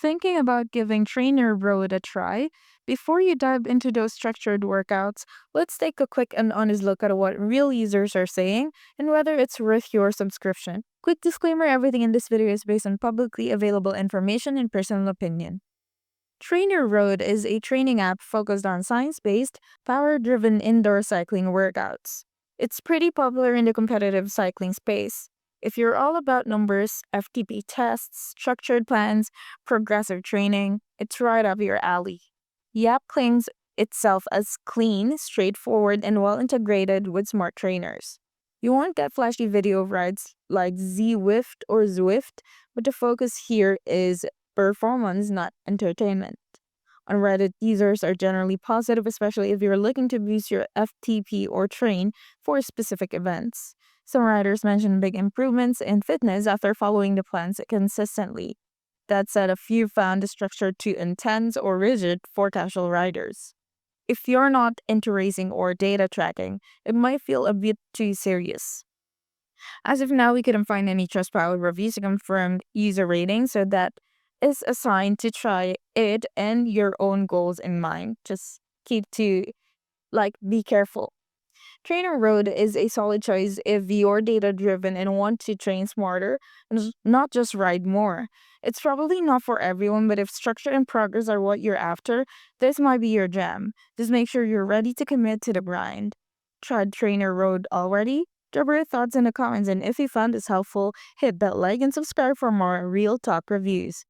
Thinking about giving TrainerRoad a try? Before you dive into those structured workouts, let's take a quick and honest look at what real users are saying and whether it's worth your subscription. Quick disclaimer, everything in this video is based on publicly available information and personal opinion. TrainerRoad is a training app focused on science-based, power-driven indoor cycling workouts. It's pretty popular in the competitive cycling space. If you're all about numbers, FTP tests, structured plans, progressive training, it's right up your alley. The app claims itself as clean, straightforward, and well integrated with smart trainers. You won't get flashy video rides like Zwift or Zwift, but the focus here is performance, not entertainment. On Reddit, users are generally positive, especially if you're looking to boost your FTP or train for specific events. Some riders mention big improvements in fitness after following the plans consistently. That said, a few found the structure too intense or rigid for casual riders. If you're not into racing or data tracking, it might feel a bit too serious. As of now, we couldn't find any Trustpilot reviews to confirm user rating, so that is a sign to try it and your own goals in mind. Just be careful. TrainerRoad is a solid choice if you're data driven and want to train smarter and not just ride more. It's probably not for everyone, but if structure and progress are what you're after, this might be your jam. Just make sure you're ready to commit to the grind. Tried TrainerRoad already? Drop your thoughts in the comments, and if you found this helpful, hit that like and subscribe for more real talk reviews.